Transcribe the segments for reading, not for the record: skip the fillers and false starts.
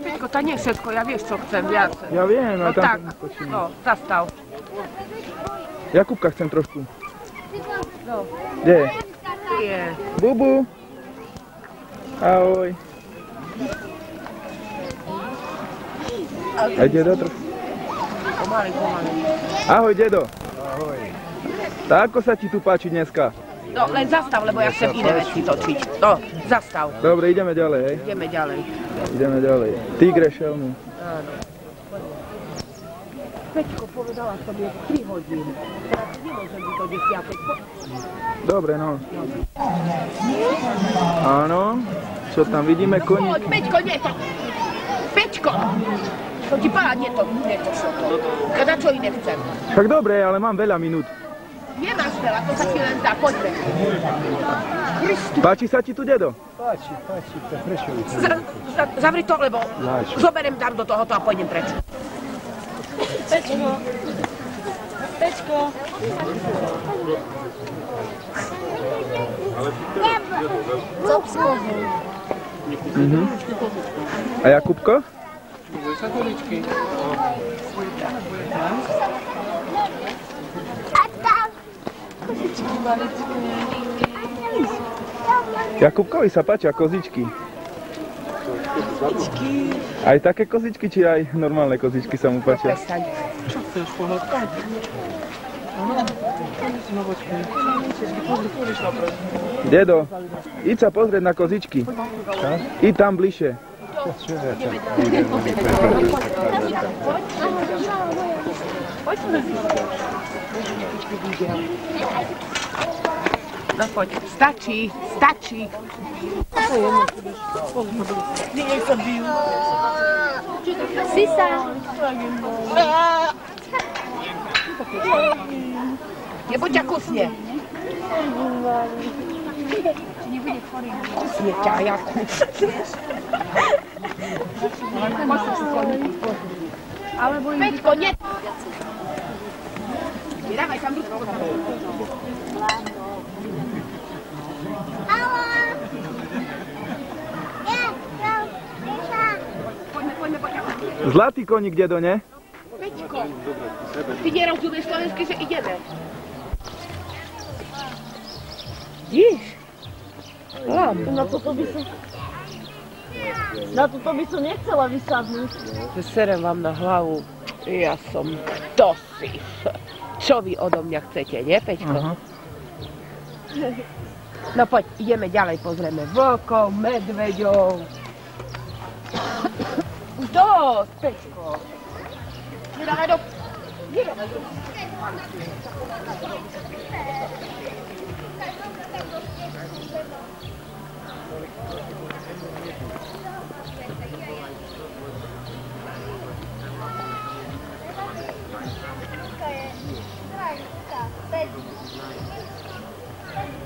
Tylko to nie wszystko, ja wiesz co chcę, więcej. Ja wiem, no ale tam tak, skoczymy. no, zastał. Jakubka chcę trošku. No. Gdzie? Nie. Bubu. Ahoj. A dedo trošku. Pomaly, pomaly. Ahoj dedo. Ahoj. Tak ako sa ti tu páči dneska? No, len zastav, lebo ja chcem iné veci točiť. No, zastav. Dobre, ideme ďalej, hej? Ideme ďalej. Ideme ďalej. Tigre šelmu. Áno. Peťko povedala som je 3 hodiny. Teraz nemôžem byť do 10. Dobre, no. Áno. Čo tam vidíme? Koník. Poď, Peťko, nie to. Peťko! To ti páľa, nie to čo to. Kada čo iné chcem. Tak dobre, ale mám veľa minút. Nemáš veľa, to sa ti len dá, poďme. Páči sa ti tu, dedo? Páči, to prečo? Zavri to, lebo zoberiem tam do tohoto a pôjdem preč. Pečko. Pečko. Co pskovu? A Jakubko? Satoličky. Jakubkovi sa páčia kozičky. Aj také kozičky, či aj normálne kozičky sa mu páčia? Čo chceš pohľadkať? Dedo, íď sa pozrieť na kozičky. Íď tam bližšie. No poď, stačí, stačí. Sisa. Nebo ťa kusne. Kusne ťa, ja kusne. Peťko, nie! Nedávaj tam ruku. Zlatý koník, dedo, ne? Peťko, ty nerozumieš slovensky, že ideme. Víš? Na toto by som nechcela vysadnúť. Serem vám na hlavu. Ja som kto si. Čo vy odo mňa chcete, nie, Peťko? No poď, ideme ďalej, pozrieme vlkov, medveďov. Už dosť, Peťko. Nedávaj do... Nedávaj do...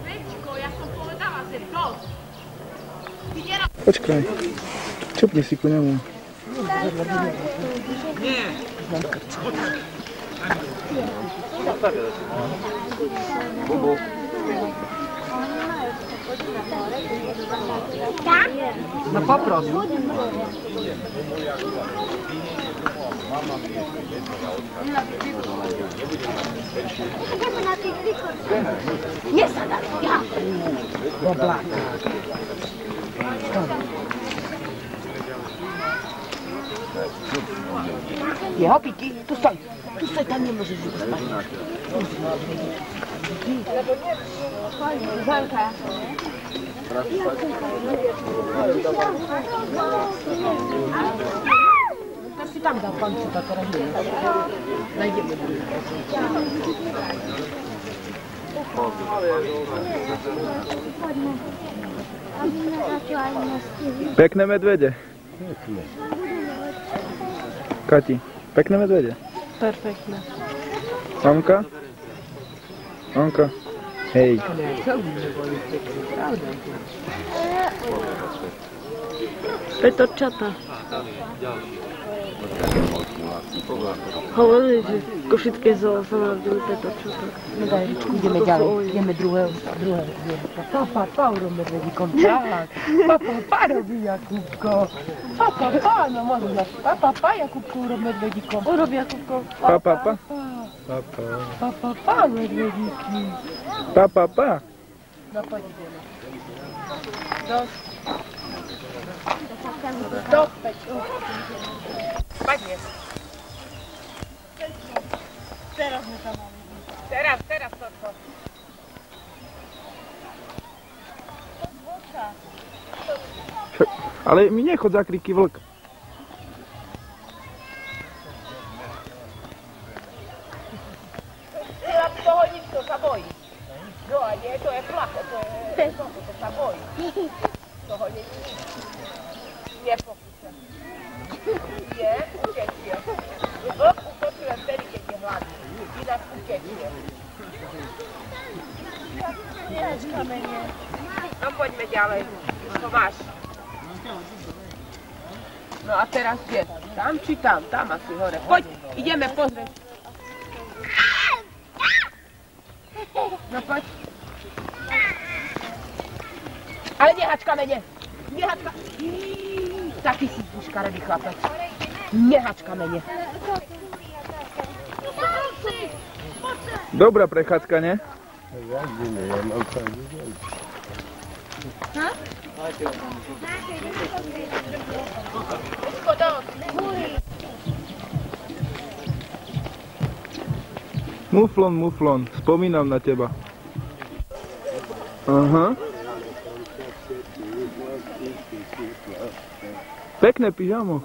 Peťko, ja som povedala, že dosť. Počkaj. Čupni si ku nemu. Nie. Bubu. No popros. Nie sadaj, ja. Boblaka. Jeho piti, tu stoj, tam nie możesz już spać. Żanka. Teraz si tam dał pan cuda, teraz nie. Znajdziemy. Pekné medvede. Kati, pekné medvede. Perfektne. Mamka? Mamka. Hej. Co by neboli pekné, pravda? Petorčata. Hovorili, že v Košickej zoo sa narodili petorčata. Ideme ďalej, ideme druhého. Papa, urobme medvedíkom, tak. Papa, robí Jakubko. Papa, no možno znať. Papa, Jakubko, urob medvedíkom. Urob Jakubko. Papa. Papa, medvedíky. Papa. No poď ideme. Dosť. Dosť, Pečko. Padne. Teraz sme tam mali. Teraz toto. Ale mi nechod za kriky vlk. Toho nikto sa bojí. No a nie, to je placho, to sa bojí. Toho nepokúša. Je, utečie. Vlk utočuje vtedy, keď je hladný. Ináč utečie. No poďme ďalej. To máš. No a teraz kde? Tam či tam? Tam asi hore. Poď, ideme pozrieť. No poď. Ale nehačka mene. Nehačka. Taký si škaredý chlapec. Nehačka mene. Dobrá prechádzka, ne? Muflon, spomínam na teba. Aha. Pekné pyžamo.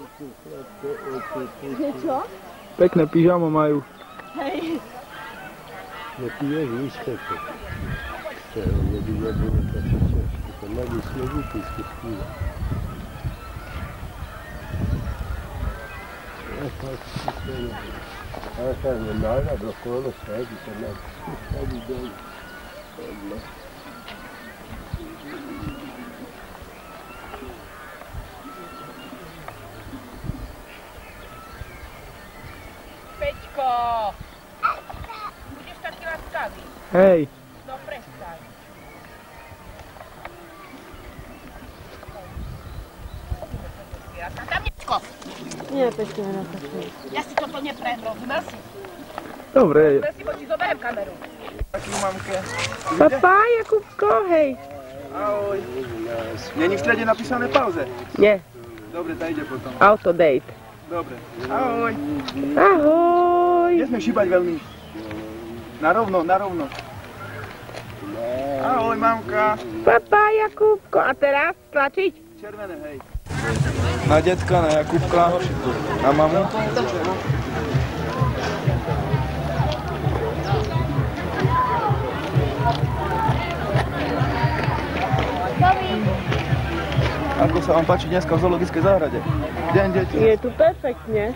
Čo? Pekné pyžamo majú. Hej. No ty je výsledky. To je nebude také ťažké. To mladí sme vypísky spíva. Ale sa nemáda do kolo svedí, to má svedí dolu. Peťko! Budeš taký laskavý. Hej. No prestaň. Tam Peťko! Nie, pekne na také. Ja si toto rozumel si? Dobre. Rozumel si, bo ti zoberiem kameru. Taký mamke. Papa, Jakubko, hej. Ahoj. Není v strede napísané pauze? Nie, Dobre, tak ide potom. autodate. Dobre. Ahoj. Ahoj. Nesmieš šíbať veľmi. Narovno. Ahoj, mamka. Papa, Jakubko. A teraz tlačiť? Červené, hej. Na detka, na Jakubka, na mamu. Ako sa vám páči dneska v zoologickej záhrade? Deň, deti. Je tu perfektne.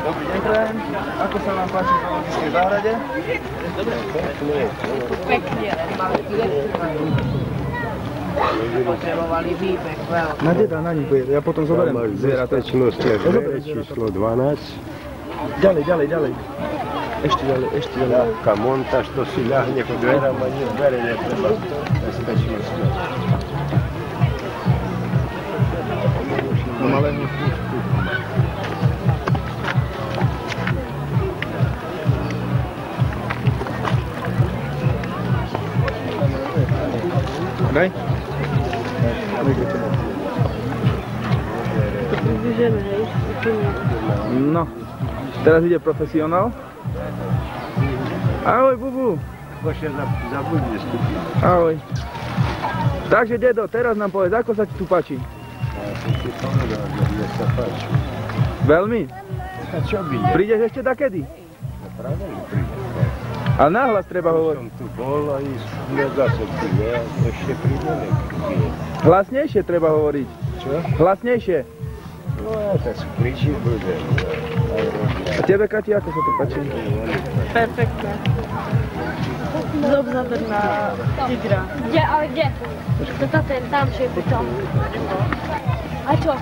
Dobrý deň, prajem. Ako sa vám páči v zoologickej záhrade? Pekne, len mali potrebovali výbeh veľmi. Na deda, na nich bude. Ja potom zoberiem zvieratá. Bezpečnosť je dvere číslo 12. Ďalej. Ešte ďalej. Ľahká montáž, to si ľahne po dverám a nie dvere netreba. Bezpečnosť. No ale nepúšťu. Daj. Vyžeme, hej. No, teraz ide profesionál. Ahoj, Bubu. Bože, zabudne stúpiť. Ahoj. Takže, dedo, teraz nám povedz, ako sa ti tu páči? Ja som ti povedal, že mne sa páči. Veľmi? A čo by nie? Prídeš ešte dakedy? No práve, že príde. Ale nahlas treba hovoriť. Som tu bol a zase tu je, ešte príde nekrytie. Hlasnejšie treba hovoriť. Čo? Hlasnejšie. No to sú klíči blbé. A tebe, Kati, ako sa to páči? Perfektné. Zob záber na tigra. Kde, ale kde? To ten tam šepu tam. A čo?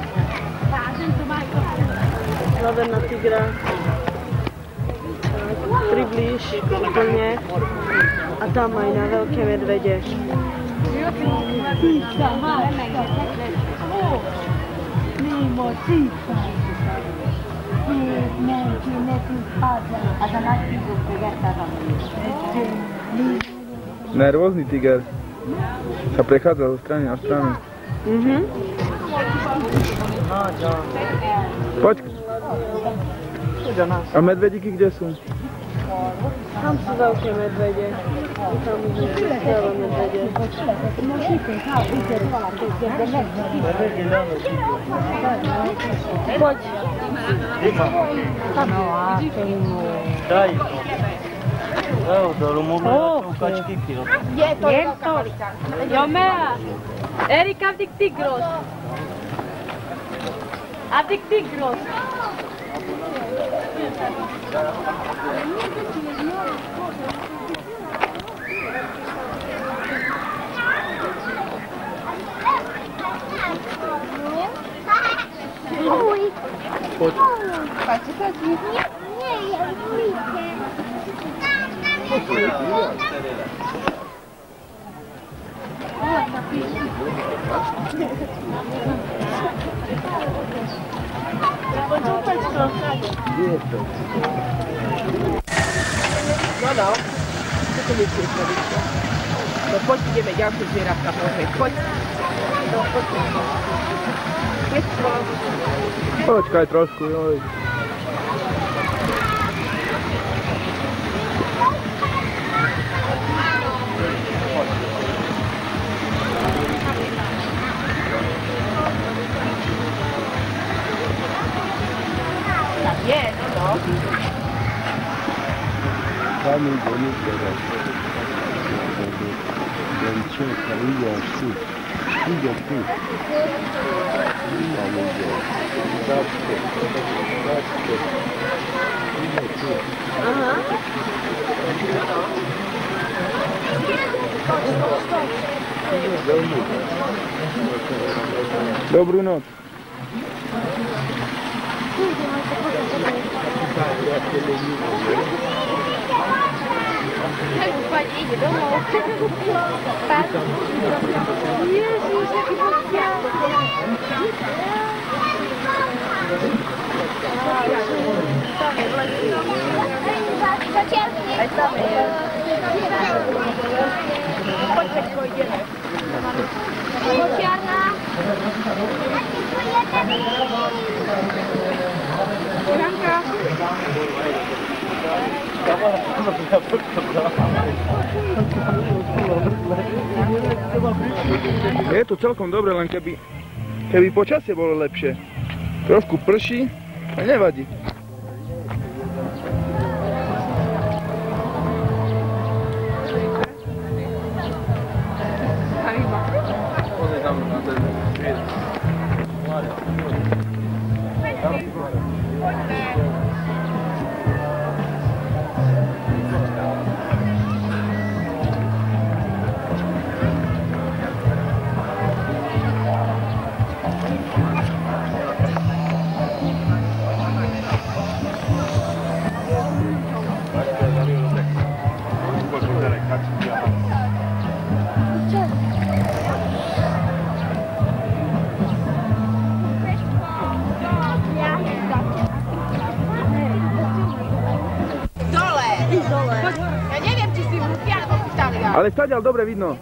Záber na tigra. Priblíž úplne. A tam aj na veľké medvede. Nervózny tiger. Sa prechádza zo strany na stranu. Poď. A medvedíky kde sú? Tam sú veľké medvede. Tam sú veľké medvede. Poď. Daj. Evo, dolu mogu kački kilo. Je to? Jo mea. Erika vdik tigros. A vdik tigros. Poď. No, čo to myslíš, Marička? No poď, ideme ďalšie zvieratka pozrieť, poď. No, poď. Počkaj trošku, joj. Tak je, no. Tam ide, nikde. Ten čeka, ide až tu. Ide tu. Tam ide. Začke. Ide tu. Aha. Ide domu. Dobrú noc. Ide domov. Ježiš, aký pokiaľ. Aj tam je. Poď, Peťko, ideme. Počiarna. Janka. Je to celkom dobre, len keby počasie bolo lepšie. Trošku prší, a nevadí. Ale stadiaľ dobre vidno.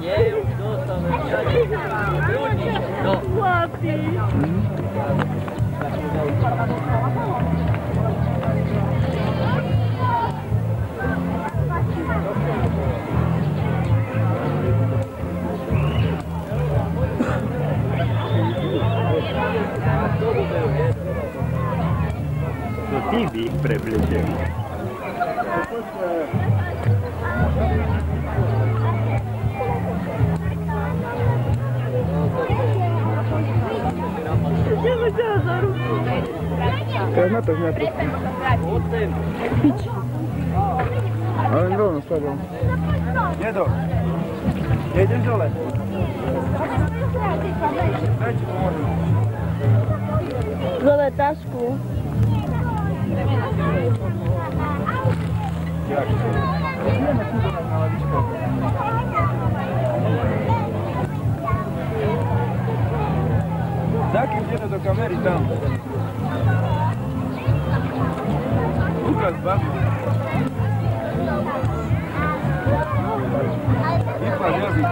Nie, już dostałem. No. Łapie. Ty by ich prevlečeli. Teraz na to trošku. Pič. Ale len rovno spadol. Jedo. Jejdeš dole. Daj ti pomôžem. Dole tašku. Jak? Ideme tu dole na lavičku. Zakým ideme do kamery tam. Ukáž babi. Vypáš jazyk.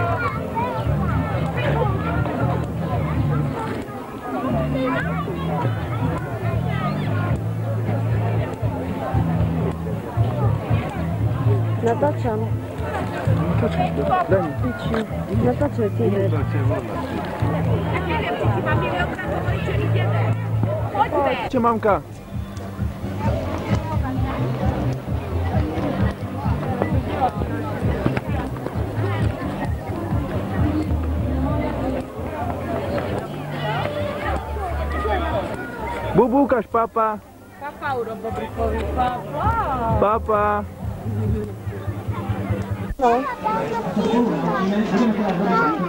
Natáčam. Daj mi. Piči. Natáčaj ty, ne? Čo, mamka? Bubu, ukáž papa. Papa urobo Brukovi. Papa. Papa. No.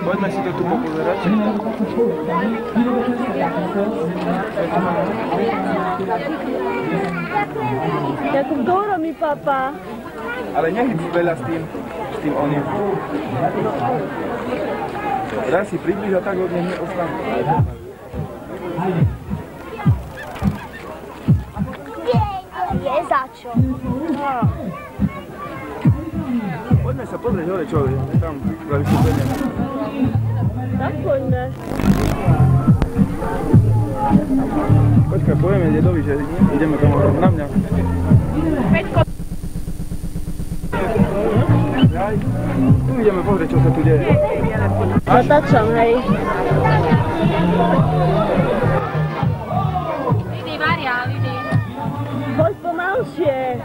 Poďme si to tu popozerať. Jakub, dobro mi papa. Ale nehyb veľa s tým oným. Raz si približ a tak od nech neostanú. Je za čo? Poďme sa pozrieť hore, čo je tam za vystúpenie. Tak poďme. Počkaj, povieme dedovi, že ideme tam na mňa. Tu ideme pozrieť, čo sa tu deje. Natáčam, hej. Vidi, Maria, vidi. Poď pomalšie.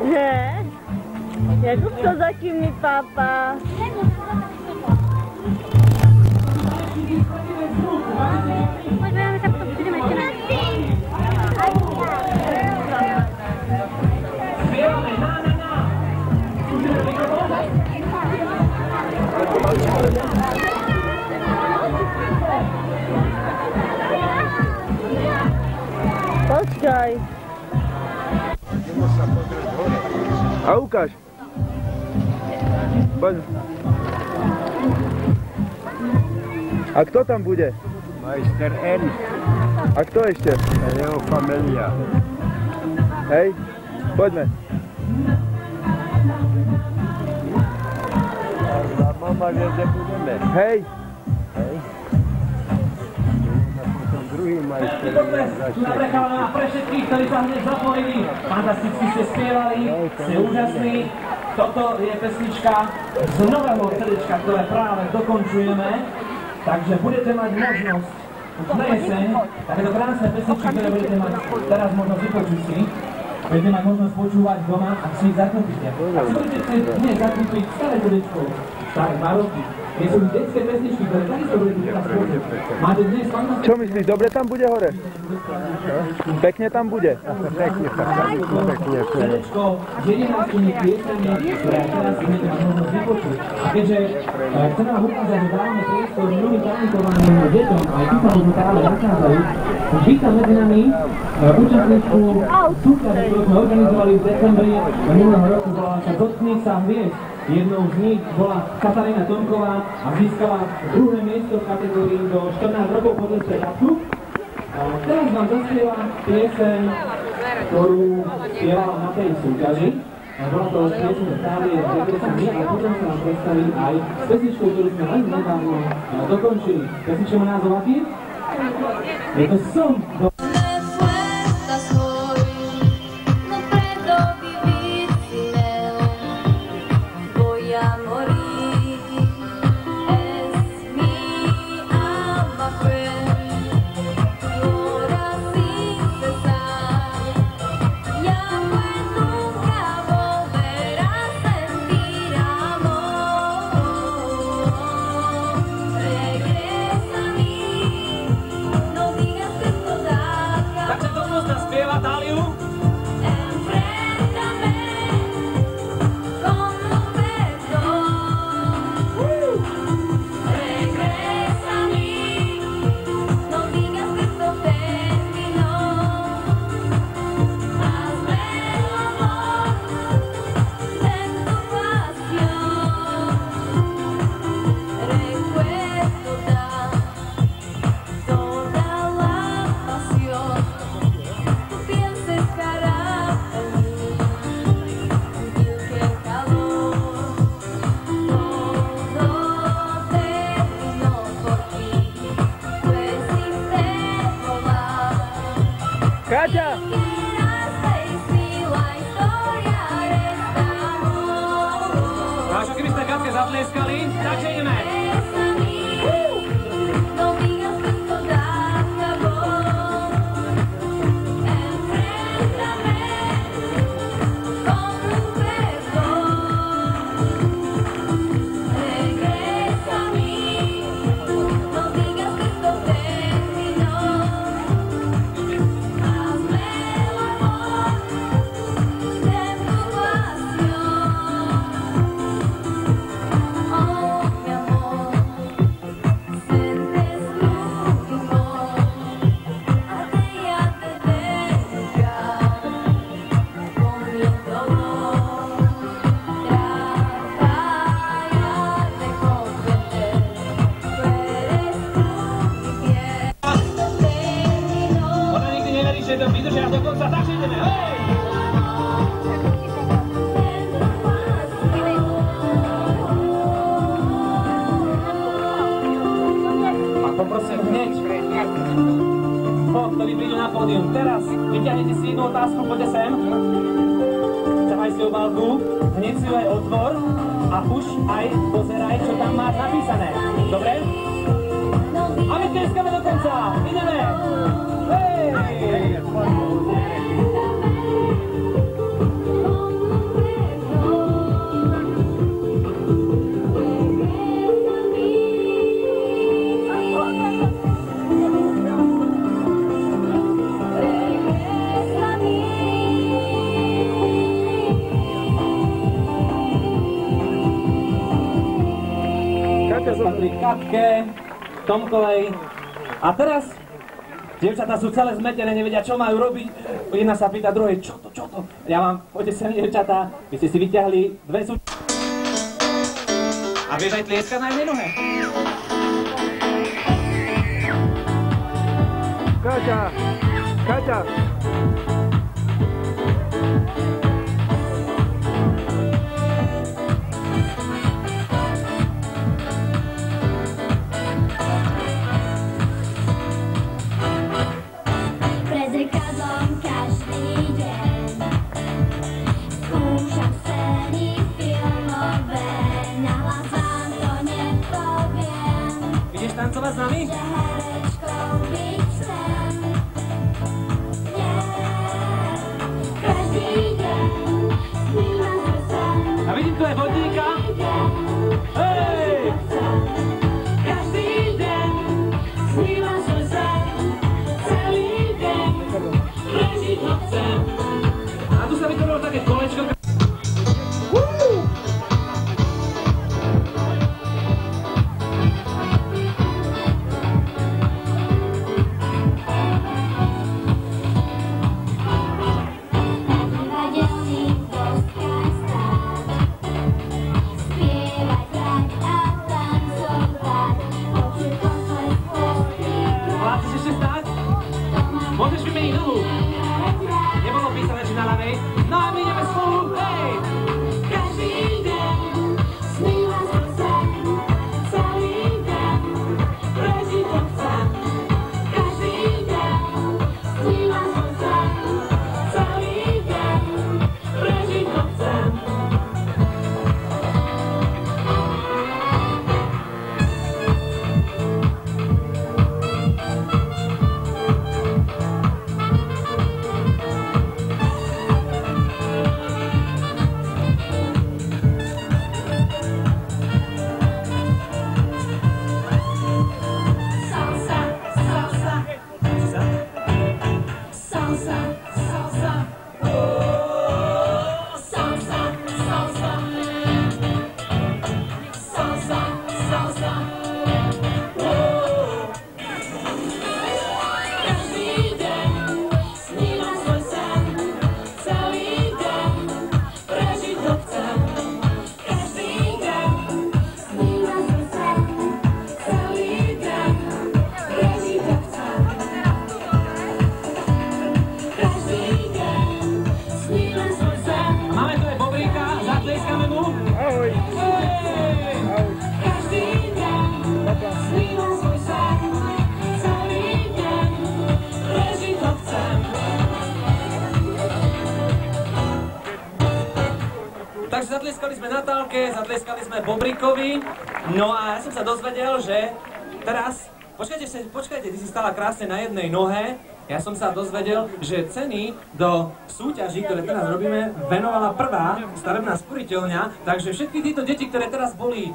Ne? Jakub, to za kým mi papa? Poďme sa potom budeme ešte Počkaj. A ukáž. Poď. A kto tam bude? Majster N. A kto ešte? A jeho familia. Hej, poďme. A mama vie, že budeme. Hej. Hej. Potom druhý majster Dobre, začne. nabrechávame pre všetkých, ktorí sa hneď zapojili. Fantasticky ste spievali, ste úžasní. Toto je pesnička z nového CDčka, ktoré práve dokončujeme. Takže budete mať možnosť na jeseň, takéto krásne pesničky, ktoré budete mať teraz možnosť vypočuť si. Budete mať možnosť počúvať doma, ak si ich zakúpite. Ak si budete chcieť dnes zakúpiť staré CDčko, staré 2 roky, kde sú detské pesničky, ktoré takisto budete teraz počuť. Máte dnes fantastické... Čo myslíš, dobre tam bude hore? Pekne tam bude? Pekne sa pekne. CDčko s 11 piesňami, ktoré teraz si budete mať možnosť vypočuť. A keďže chceme vám ukázať, že dávame priestor mnohým talentovaným deťom, aj tí sa možno práve nachádzajú, vítam medzi nami účastníčku súťaže, ktorú sme organizovali v decembri minulého roku, volala sa Dotkni sa hviezd. Jednou z nich bola Katarína Tomková a získala 2. miesto v kategórii do 14 rokov podľa štátu. Teraz vám zaspieva pieseň, ktorú spievala na tej súťaži. Bola to pieseň Tálie Regresami a potom sa nám predstaví aj s pesničkou, ktorú sme len nedávno dokončili. Pesnička má názov aký? Je to Som do... Ora Zatlieskali, takže ideme. Ktorí prídu na pódium. Teraz vyťahnete si jednu otázku, poďte sem. Ťahaj si obálku, hneď si ju aj otvor a už aj pozeraj, čo tam máš napísané. Dobre? A my tlieskame do konca. Ideme! Hej! Patrí Katke, Tomkovej. A teraz dievčatá sú celé zmetené, nevedia, čo majú robiť. Jedna sa pýta druhej, čo to? Ja vám, poďte sem, dievčatá, vy ste si vyťahli dve sú... A vieš aj tlieskať na jednej nohe? Kaťa! Tancovať s nami? A vidím tu aj vodníka. Hej! Každý deň snívam svoj sen, celý deň prežiť ho chcem. A tu sa vytvorilo také kolečko. Takže zatlieskali sme Natálke, zatlieskali sme Bobrikovi. No a ja som sa dozvedel, že teraz... Počkajte, ty si stala krásne na jednej nohe. Ja som sa dozvedel, že ceny do súťaží, ktoré teraz robíme, venovala prvá stavebná sporiteľňa. Takže všetky títo deti, ktoré teraz boli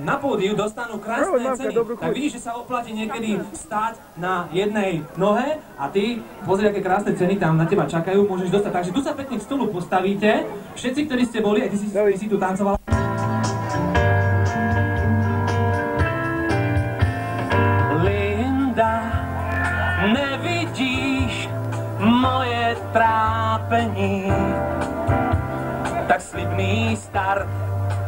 na pódiu, dostanú krásne ceny. Tak vidíš, že sa oplatí niekedy stáť na jednej nohe a ty, pozri, aké krásne ceny tam na teba čakajú, môžeš dostať. Takže tu sa pekne k stolu postavíte. Všetci, ktorí ste boli, aj ty si tu tancovala. Nevidíš moje trápení, tak slibný start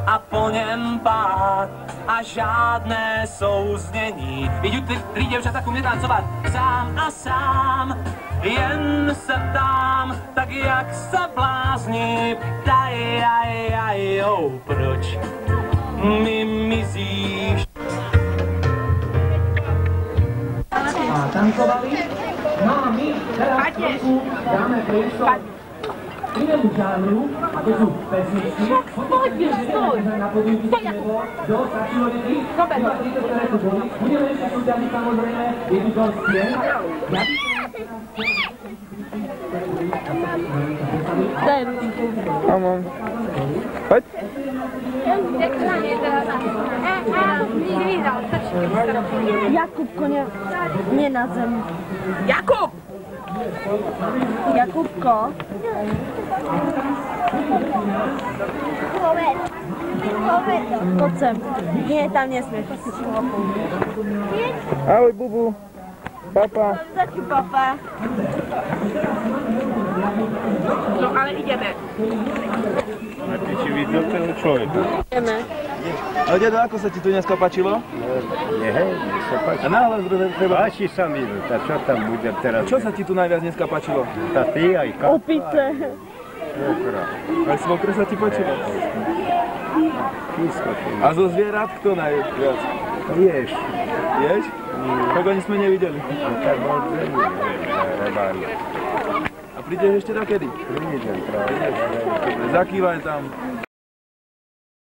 a po něm pád a žádné souznení. Idú tri devčatá ku mne tancovať sám a sám, jen se ptám, tak jak sa blázni, proč mi mizíš? A tancovali. No a my teraz trochu dáme priestor inému žánru, a to sú pesničky. Poďte, že na podujúky nebo do stačilo deti. Iba tieto, ktoré tu boli. Budeme ešte súťažiť samozrejme jednu z stien. Daj ručku. Áno. Poď. Jakubko, nie na zem. Jakub! Jakubko. Poď sem. Nie, tam nesmieš, to si človeku. Ahoj, Bubu. Papa. Zatí, papa. No ale ideme. A ty či videl toho človeka? Ideme. Ale dedo, ako sa ti tu dneska páčilo? Nie, mne sa páči. A náhle treba... Páči sa mi, a čo tam budem teraz? Čo sa ti tu najviac dneska páčilo? Tá ty aj kapka. Opice. Aj svokre sa ti páčilo? A zo zvierat kto najviac? Ješ. Ješ? Tak ani sme nevideli. Tak bol zemi, rebári. A prídeš ešte dokedy? Prídem práve. Zakývaj tam.